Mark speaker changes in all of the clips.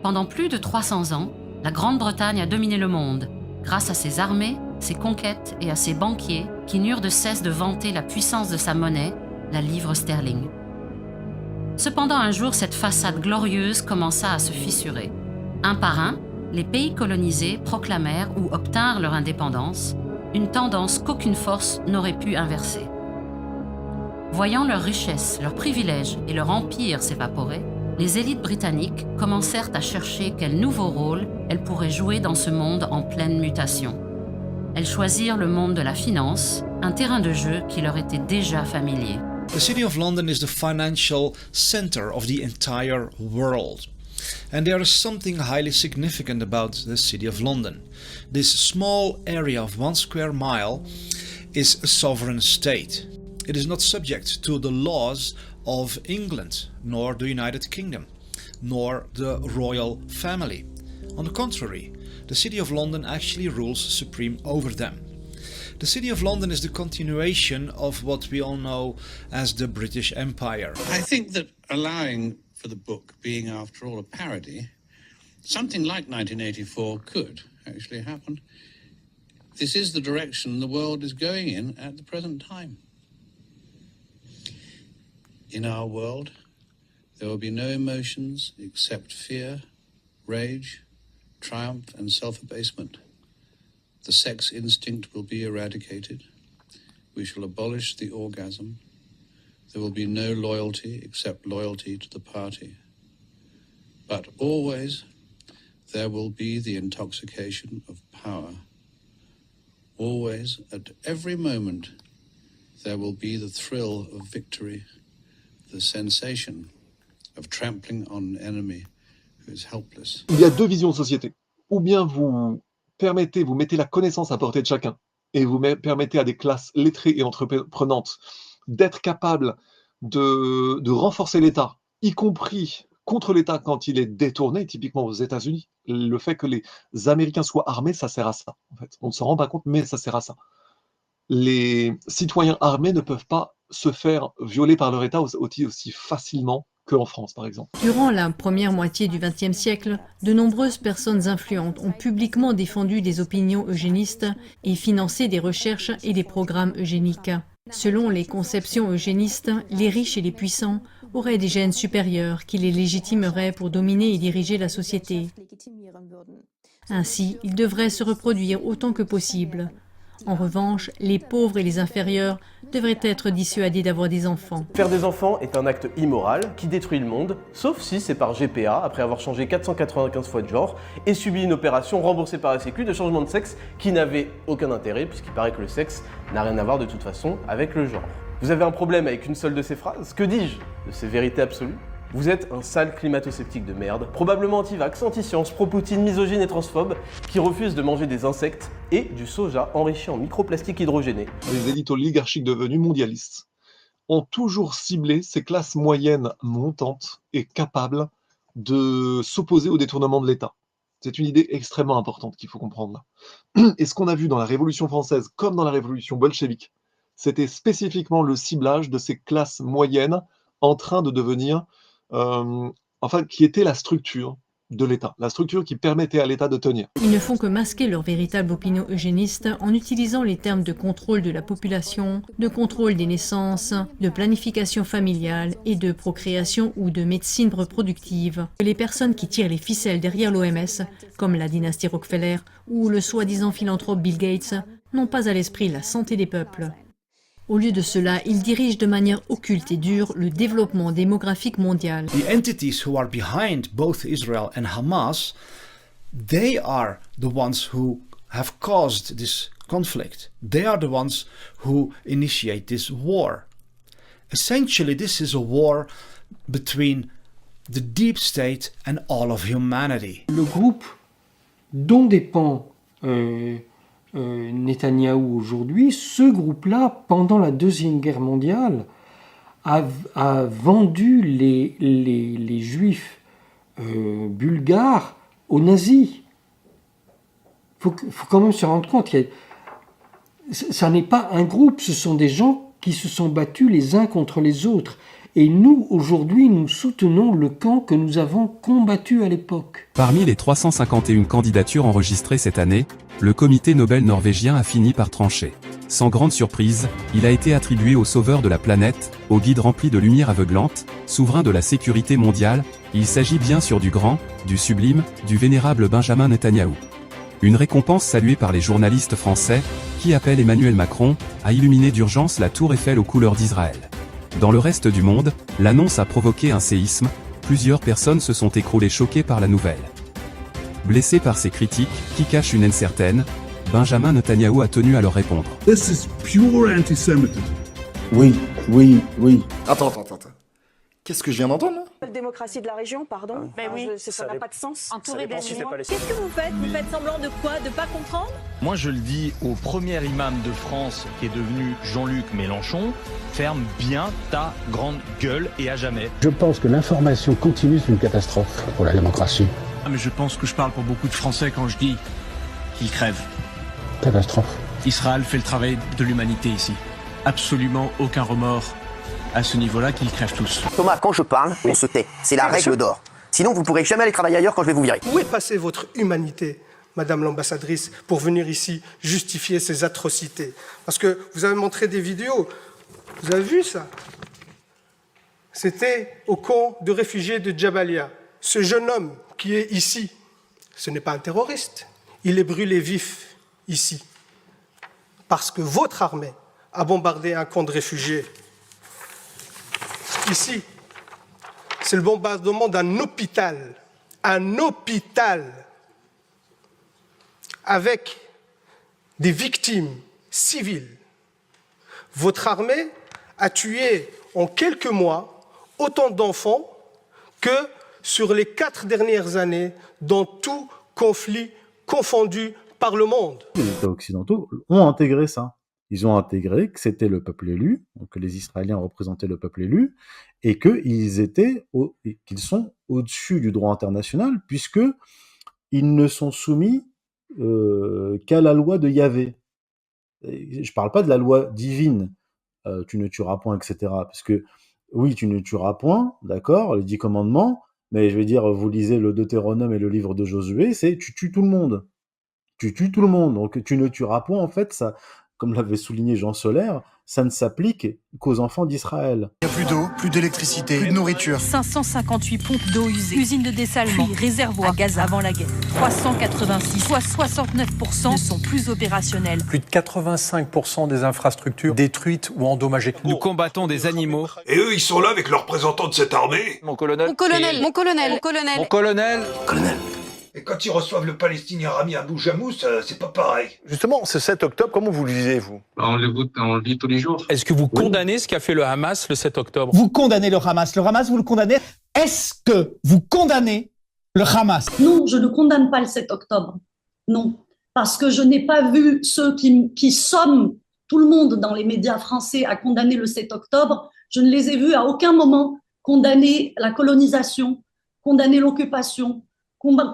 Speaker 1: Pendant plus de 300 ans, la Grande-Bretagne a dominé le monde, grâce à ses armées, ses conquêtes et à ses banquiers qui n'eurent de cesse de vanter la puissance de sa monnaie, la livre sterling. Cependant, un jour, cette façade glorieuse commença à se fissurer. Un par un, les pays colonisés proclamèrent ou obtinrent leur indépendance, une tendance qu'aucune force n'aurait pu inverser. Voyant leurs richesses, leurs privilèges et leur empire s'évaporer, les élites britanniques commencèrent à chercher quel nouveau rôle elles pourraient jouer dans ce monde en pleine mutation. Elles choisirent le monde de la finance, un terrain de jeu qui leur était déjà familier.
Speaker 2: The City of London is the financial center of the entire world. And there is something highly significant about the City of London. This small area of 1 square mile is a sovereign state. It is not subject to the laws of England, nor the United Kingdom, nor the royal family. On the contrary, the City of London actually rules supreme over them. The City of London is the continuation of what we all know as the British Empire.
Speaker 3: I think that allowing for the book being, after all, a parody, something like 1984 could actually happen. This is the direction the world is going in at the present time. In our world, there will be no emotions except fear, rage, triumph, and self-abasement. The sex instinct will be eradicated. We shall abolish the orgasm. There will be no loyalty except loyalty to the party. But always there will be the intoxication of power. Always, at every moment, there will be the thrill of victory, the sensation of trampling on an enemy who is helpless.
Speaker 4: Il y a deux visions de société. Ou bien vous mettez la connaissance à portée de chacun, et vous permettez à des classes lettrées et entreprenantes d'être capables de renforcer l'État, y compris contre l'État quand il est détourné, typiquement aux États-Unis. Le fait que les Américains soient armés, ça sert à ça. En fait. On ne s'en rend pas compte, mais ça sert à ça. Les citoyens armés ne peuvent pas se faire violer par leur État aussi facilement qu'en France, par exemple.
Speaker 5: Durant la première moitié du XXe siècle, de nombreuses personnes influentes ont publiquement défendu des opinions eugénistes et financé des recherches et des programmes eugéniques. Selon les conceptions eugénistes, les riches et les puissants auraient des gènes supérieurs qui les légitimeraient pour dominer et diriger la société. Ainsi, ils devraient se reproduire autant que possible. En revanche, les pauvres et les inférieurs devraient être dissuadés d'avoir des enfants.
Speaker 6: Faire des enfants est un acte immoral qui détruit le monde, sauf si c'est par GPA, après avoir changé 495 fois de genre, et subi une opération remboursée par la Sécu de changement de sexe qui n'avait aucun intérêt, puisqu'il paraît que le sexe n'a rien à voir de toute façon avec le genre. Vous avez un problème avec une seule de ces phrases? Que dis-je de ces vérités absolues? Vous êtes un sale climato-sceptique de merde, probablement anti-vax, anti-science, pro-Poutine, misogyne et transphobe, qui refuse de manger des insectes et du soja enrichi en microplastique hydrogéné.
Speaker 4: Les élites oligarchiques devenues mondialistes ont toujours ciblé ces classes moyennes montantes et capables de s'opposer au détournement de l'État. C'est une idée extrêmement importante qu'il faut comprendre là. Et ce qu'on a vu dans la Révolution française comme dans la Révolution bolchevique, c'était spécifiquement le ciblage de ces classes moyennes en train de devenir qui était la structure de l'État, la structure qui permettait à l'État de tenir.
Speaker 5: Ils ne font que masquer leur véritable opinion eugéniste en utilisant les termes de contrôle de la population, de contrôle des naissances, de planification familiale et de procréation ou de médecine reproductive. Les personnes qui tirent les ficelles derrière l'OMS, comme la dynastie Rockefeller ou le soi-disant philanthrope Bill Gates, n'ont pas à l'esprit la santé des peuples. Au lieu de cela, ils dirigent de manière occulte et dure le développement démographique mondial.
Speaker 2: The entities who are behind both Israel and Hamas, they are the ones who have caused this conflict. They are the ones who initiate this war. Essentially, this is a war between the deep state and all of humanity.
Speaker 7: Le groupe dont dépend Netanyahou aujourd'hui, ce groupe-là, pendant la Deuxième Guerre mondiale, a vendu les Juifs bulgares aux nazis. Faut quand même se rendre compte, ça n'est pas un groupe, ce sont des gens qui se sont battus les uns contre les autres. Et nous, aujourd'hui, nous soutenons le camp que nous avons combattu à l'époque.
Speaker 8: Parmi les 351 candidatures enregistrées cette année, le comité Nobel norvégien a fini par trancher. Sans grande surprise, il a été attribué au sauveur de la planète, au guide rempli de lumière aveuglante, souverain de la sécurité mondiale. Il s'agit bien sûr du grand, du sublime, du vénérable Benjamin Netanyahou. Une récompense saluée par les journalistes français, qui appellent Emmanuel Macron à illuminer d'urgence la tour Eiffel aux couleurs d'Israël. Dans le reste du monde, l'annonce a provoqué un séisme, plusieurs personnes se sont écroulées choquées par la nouvelle. Blessé par ces critiques, qui cachent une haine certaine, Benjamin Netanyahou a tenu à leur répondre.
Speaker 9: This is pure anti-Semitism.
Speaker 10: Oui. Attends. Qu'est-ce que je viens d'entendre là ?
Speaker 11: La démocratie de la région, pardon.
Speaker 12: Ben oui,
Speaker 11: ça n'a pas de sens.
Speaker 12: Entouré d'animaux.
Speaker 11: Qu'est-ce que vous faites ? Vous faites semblant de quoi ? De pas comprendre ?
Speaker 13: Moi, je le dis au premier imam de France qui est devenu Jean-Luc Mélenchon, ferme bien ta grande gueule et à jamais.
Speaker 14: Je pense que l'information continue, c'est une catastrophe pour la démocratie.
Speaker 15: Mais je pense que je parle pour beaucoup de Français quand je dis qu'ils crèvent.
Speaker 14: Catastrophe.
Speaker 15: Israël fait le travail de l'humanité ici. Absolument aucun remords à ce niveau-là, qu'ils crèvent tous.
Speaker 16: Thomas, quand je parle, on se tait. C'est la règle d'or. Sinon, vous ne pourrez jamais aller travailler ailleurs quand je vais vous virer.
Speaker 17: Où est passée votre humanité, Madame l'ambassadrice, pour venir ici justifier ces atrocités ? Parce que vous avez montré des vidéos. Vous avez vu ça ? C'était au camp de réfugiés de Jabalia. Ce jeune homme qui est ici, ce n'est pas un terroriste. Il est brûlé vif ici. Parce que votre armée a bombardé un camp de réfugiés. Ici, c'est le bombardement d'un hôpital. Un hôpital avec des victimes civiles. Votre armée a tué en quelques mois autant d'enfants que sur les 4 dernières années dans tout conflit confondu par le monde.
Speaker 18: Les États occidentaux ont intégré ça. Ils ont intégré que c'était le peuple élu, donc que les Israéliens représentaient le peuple élu, et qu'ils sont au-dessus du droit international, puisqu'ils ne sont soumis qu'à la loi de Yahvé. Je ne parle pas de la loi divine, tu ne tueras point, etc. Parce que, oui, tu ne tueras point, d'accord, les 10 commandements, mais je veux dire, vous lisez le Deutéronome et le livre de Josué, c'est tu tues tout le monde. Tu tues tout le monde, donc tu ne tueras point, en fait, ça... Comme l'avait souligné Jean Solaire, ça ne s'applique qu'aux enfants d'Israël.
Speaker 19: Il n'y a plus d'eau, plus d'électricité, plus de nourriture.
Speaker 20: 558 pompes d'eau usée, usines de dessalement, puis réservoirs à Gaza avant la guerre. 386, soit 69% ne sont plus opérationnels.
Speaker 21: Plus de 85% des infrastructures détruites ou endommagées.
Speaker 22: Nous combattons des animaux.
Speaker 23: Et eux, ils sont là avec leurs représentants de cette armée.
Speaker 22: Mon colonel.
Speaker 20: Mon colonel, mon colonel, mon colonel.
Speaker 22: Mon colonel.
Speaker 23: Colonel. Et quand ils reçoivent le Palestinien Rami Abou Jamous, c'est pas pareil.
Speaker 24: Justement, ce 7 octobre, comment vous le vivez, vous ?
Speaker 25: On le vit tous les jours.
Speaker 22: Est-ce que vous condamnez ce qu'a fait le Hamas le 7 octobre ?
Speaker 26: Vous condamnez le Hamas. Le Hamas, vous le condamnez. Est-ce que vous condamnez le Hamas ?
Speaker 27: Non, je ne condamne pas le 7 octobre. Non. Parce que je n'ai pas vu ceux qui somment tout le monde dans les médias français à condamner le 7 octobre. Je ne les ai vus à aucun moment condamner la colonisation, condamner l'occupation,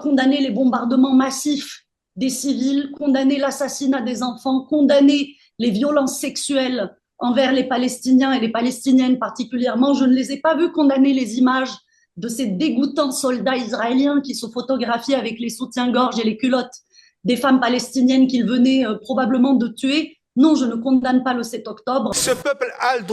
Speaker 27: condamner les bombardements massifs des civils, condamner l'assassinat des enfants, condamner les violences sexuelles envers les Palestiniens et les Palestiniennes particulièrement. Je ne les ai pas vus condamner les images de ces dégoûtants soldats israéliens qui se photographiaient avec les soutiens-gorge et les culottes des femmes palestiniennes qu'ils venaient probablement de tuer. Non, je ne condamne pas le 7 octobre.
Speaker 17: Ce peuple a le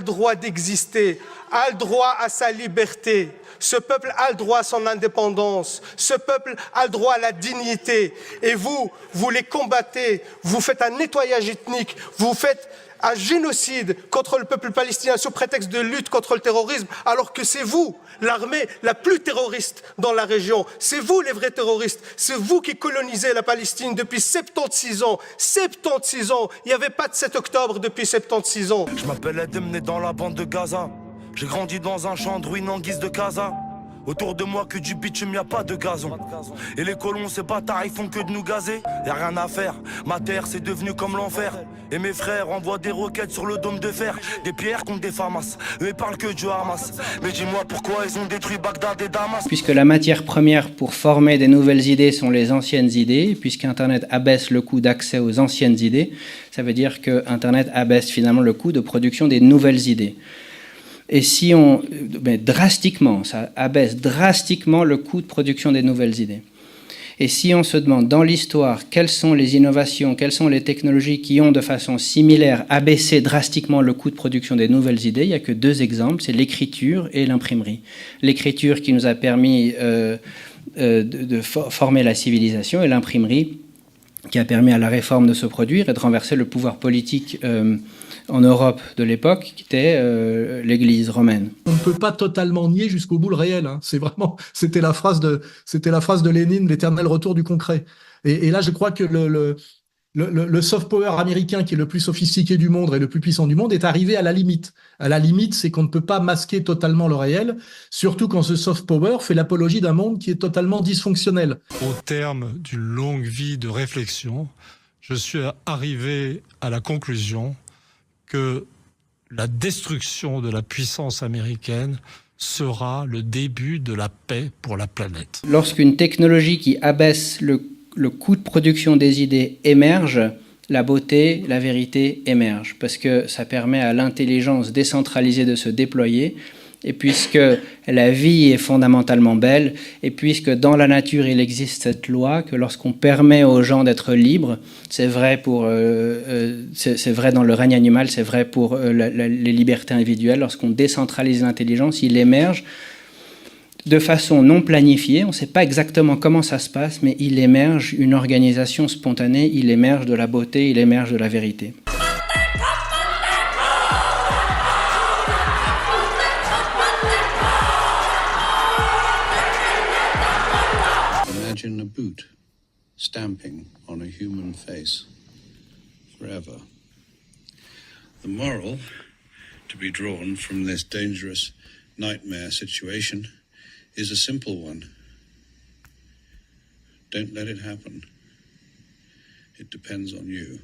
Speaker 17: droit d'exister, a le droit à sa liberté. Ce peuple a le droit à son indépendance. Ce peuple a le droit à la dignité. Et vous les combattez. Vous faites un nettoyage ethnique. Vous faites un génocide contre le peuple palestinien sous prétexte de lutte contre le terrorisme, alors que c'est vous, l'armée la plus terroriste dans la région. C'est vous les vrais terroristes. C'est vous qui colonisez la Palestine depuis 76 ans. 76 ans. Il n'y avait pas de 7 octobre depuis 76 ans.
Speaker 28: Je m'appelle Edem, né dans la bande de Gaza. J'ai grandi dans un champ de ruines en guise de casa. Autour de moi que du bitume, y'a pas de gazon. Et les colons, ces bâtards, ils font que de nous gazer. Y'a rien à faire, ma terre c'est devenu comme l'enfer. Et mes frères envoient des roquettes sur le dôme de fer. Des pierres contre des Hamas, eux ils parlent que du Hamas. Mais dis-moi pourquoi ils ont détruit Bagdad et Damas.
Speaker 29: Puisque la matière première pour former des nouvelles idées sont les anciennes idées, puisqu'Internet abaisse le coût d'accès aux anciennes idées, ça veut dire que Internet abaisse finalement le coût de production des nouvelles idées. Et si on... drastiquement, ça abaisse drastiquement le coût de production des nouvelles idées. Et si on se demande dans l'histoire quelles sont les innovations, quelles sont les technologies qui ont de façon similaire abaissé drastiquement le coût de production des nouvelles idées, il n'y a que 2 exemples, c'est l'écriture et l'imprimerie. L'écriture qui nous a permis de former la civilisation, et l'imprimerie qui a permis à la réforme de se produire et de renverser le pouvoir politique en Europe de l'époque, qui était l'Église romaine.
Speaker 1: On ne peut pas totalement nier jusqu'au bout le réel. Hein. C'était la phrase de Lénine, l'éternel retour du concret. Et là, je crois que le soft power américain, qui est le plus sophistiqué du monde et le plus puissant du monde, est arrivé à la limite. À la limite, c'est qu'on ne peut pas masquer totalement le réel, surtout quand ce soft power fait l'apologie d'un monde qui est totalement dysfonctionnel.
Speaker 2: Au terme d'une longue vie de réflexion, je suis arrivé à la conclusion que la destruction de la puissance américaine sera le début de la paix pour la planète.
Speaker 29: Lorsqu'une technologie qui abaisse le coût de production des idées émerge, la beauté, la vérité émergent, parce que ça permet à l'intelligence décentralisée de se déployer, et puisque la vie est fondamentalement belle, et puisque dans la nature il existe cette loi que lorsqu'on permet aux gens d'être libres, c'est vrai c'est vrai dans le règne animal, c'est vrai pour les libertés individuelles, lorsqu'on décentralise l'intelligence, il émerge de façon non planifiée, on ne sait pas exactement comment ça se passe, mais il émerge une organisation spontanée, il émerge de la beauté, il émerge de la vérité.
Speaker 3: Imagine a boot stamping on a human face forever. The moral to be drawn from this dangerous nightmare situation is a simple one. Don't let it happen. It depends on you.